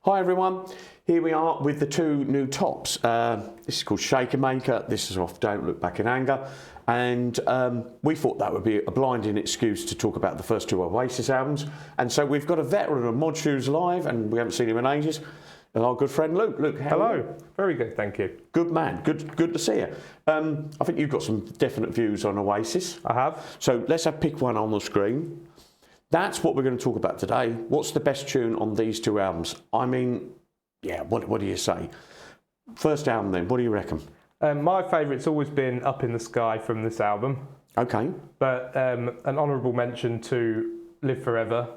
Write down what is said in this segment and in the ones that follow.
Hi everyone, here we are with the two new tops. This is called Shake and Maker, this is off Don't Look Back in Anger, and we thought that would be a blinding excuse to talk about the first two Oasis albums. And so we've got a veteran of Mod Shoes live, and we haven't seen him in ages, and our good friend Luke. Luke, how are you? Hello, very good, thank you. Good man, good to see you. I think you've got some definite views on Oasis. I have. So let's pick one on the screen. That's what we're going to talk about today. What's the best tune on these two albums? I mean, yeah, what do you say? First album then, what do you reckon? My favourite's always been Up in the Sky from this album. Okay. But an honourable mention to Live Forever,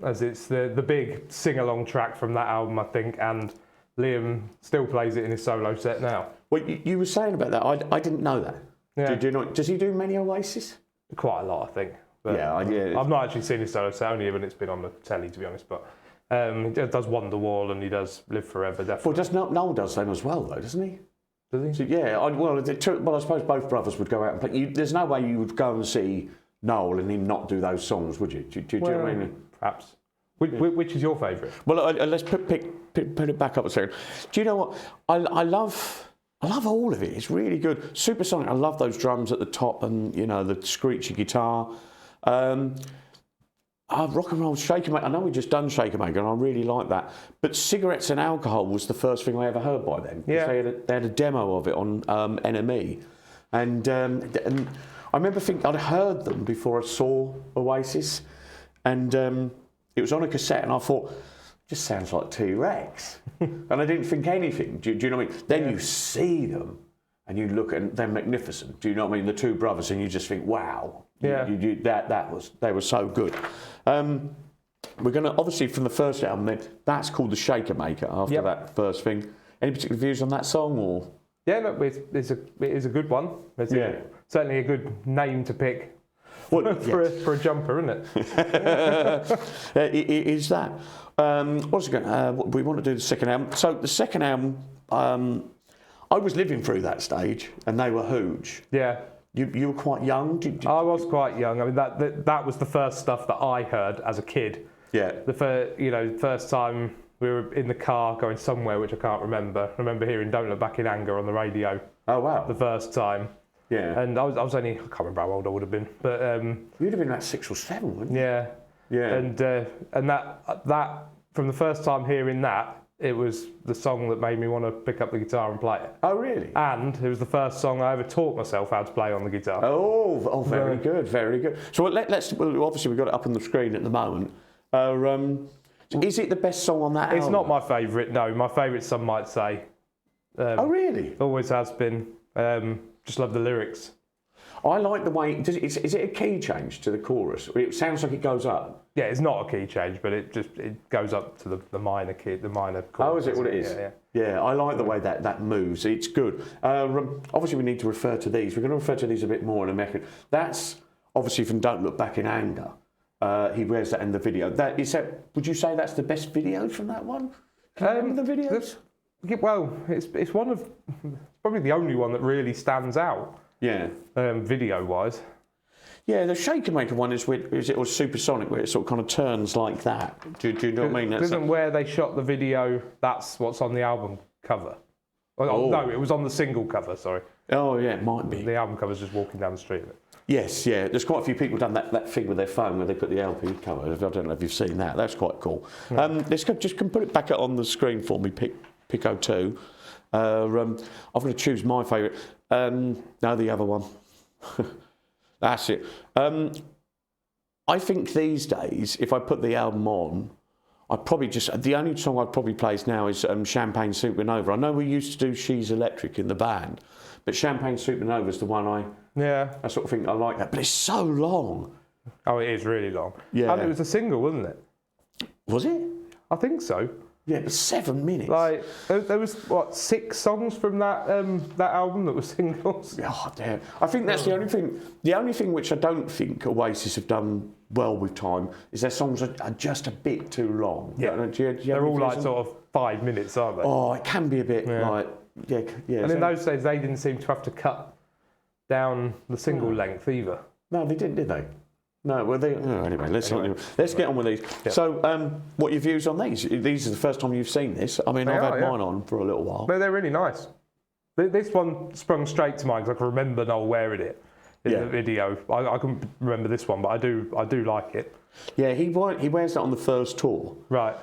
as it's the big sing-along track from that album, I think, and Liam still plays it in his solo set now. Well, you were saying about that, I didn't know that. Yeah. Does he do many Oasis? Quite a lot, I think. But Yeah. I've not actually seen his solo set, only when it's been on the telly, to be honest. But he does Wonderwall and he does Live Forever, definitely. Well, does Noel does them as well, though, doesn't he? Does he? So, yeah, I suppose both brothers would go out and play. There's no way you would go and see Noel and him not do those songs, would you? Do you know what I mean? Perhaps. Which is your favourite? Well, let's put it back up a second. Do you know what? I love all of it. It's really good. Supersonic. I love those drums at the top and the screechy guitar. Rock and roll Shake and Maker. I know we just done Shake and Maker, and I really like that. But Cigarettes and Alcohol was the first thing I ever heard by them. Yeah. They had a demo of it on NME, and I remember thinking I'd heard them before I saw Oasis, and it was on a cassette, and I thought, just sounds like T-Rex, and I didn't think anything. Do you know what I mean? Then you see them, and you look at they're magnificent. Do you know what I mean? The two brothers, and you just think, wow. Yeah. They were so good. We're going to, obviously, from the first album, then, that's called the Shake and Maker after that first thing. Any particular views on that song? Or? Yeah, no, it is a good one. It's certainly a good name to pick for a jumper, isn't it? It is that. What's it going? We want to do the second album. So the second album, I was living through that stage, and they were huge. Yeah. You were quite young? I was quite young. I mean, that was the first stuff that I heard as a kid. Yeah. The first time we were in the car going somewhere, which I can't remember. I remember hearing Don't Look Back in Anger on the radio. Oh, wow. The first time. Yeah. And I was only, I can't remember how old I would have been. But you'd have been like 6 or 7, wouldn't you? Yeah. Yeah. And that from the first time hearing that, it was the song that made me want to pick up the guitar and play it. Oh, really? And it was the first song I ever taught myself how to play on the guitar. Oh, very good, very good. So obviously we've got it up on the screen at the moment. Is it the best song on that album? It's not my favourite, no. My favourite, some might say. Oh, really? Always has been. Just love the lyrics. I like the way, is it a key change to the chorus? It sounds like it goes up. Yeah, it's not a key change, but it goes up to the minor key, the minor chord. Oh, is it what it is? Yeah, I like the way that moves. It's good. Obviously, we need to refer to these. We're going to refer to these a bit more in a minute. That's obviously from Don't Look Back in Anger. He wears that in the video. Would you say that's the best video from that one? Can you remember the videos? Well, it's one of probably the only one that really stands out. Yeah. Video-wise. Yeah, the Shake and Maker one is Supersonic, where it sort of kind of turns like that. Do you know what I mean? Isn't where they shot the video, that's what's on the album cover. No, it was on the single cover, sorry. Oh, yeah, it might be. The album cover's just walking down the street. Yes, yeah. There's quite a few people done that thing with their phone where they put the LP cover. I don't know if you've seen that. That's quite cool. Yeah. Let's just put it back on the screen for me, Pico 2. I've got to choose my favourite. No, the other one. That's it. I think these days, if I put the album on, the only song I'd probably play now is Champagne Supernova. I know we used to do She's Electric in the band, but Champagne Supernova is the one I sort of think I like that. But it's so long. Oh, it is really long. Yeah. And it was a single, wasn't it? Was it? I think so. Yeah, but 7 minutes. Like there was 6 songs from that album that were singles. Oh damn! I think that's the only thing. The only thing which I don't think Oasis have done well with time is their songs are just a bit too long. Yeah, they're all like sort of 5 minutes, aren't they? Oh, it can be a bit like yeah. And in those days, they didn't seem to have to cut down the single length either. No, they didn't, did they? No, well, anyway, let's get on with these. Yeah. So, what are your views on these? These are the first time you've seen this. I mean, I've had mine on for a little while. They're really nice. This one sprung straight to mind because I can remember Noel wearing it in the video. I couldn't remember this one, but I do like it. Yeah, he wears that on the first tour. Right.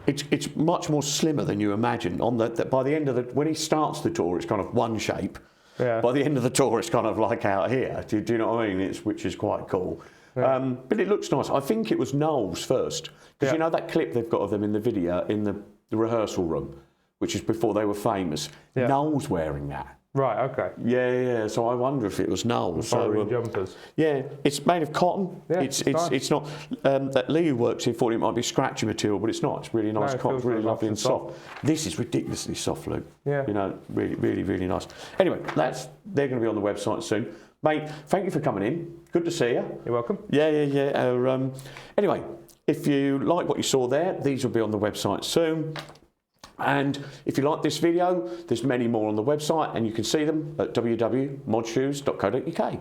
It's much more slimmer than you imagine. By the end of when he starts the tour, it's kind of one shape. Yeah. By the end of the tour, it's kind of like out here. Do you know what I mean? Which is quite cool. Yeah. But it looks nice. I think it was Noel's first. Because you know that clip they've got of them in the video, in the rehearsal room, which is before they were famous. Yeah. Noel's wearing that. Right, okay. Yeah. So I wonder if it was Noel's. Jumpers. Yeah, it's made of cotton. Yeah, it's not. That Lee who works here thought it might be scratchy material, but it's not. It's really nice cotton, really lovely and soft. This is ridiculously soft, Luke. Yeah. You know, really, really, really nice. Anyway, they're going to be on the website soon. Mate, thank you for coming in. Good to see you. You're welcome. Yeah. Anyway, if you like what you saw there, these will be on the website soon. And if you like this video, there's many more on the website and you can see them at www.modshoes.co.uk.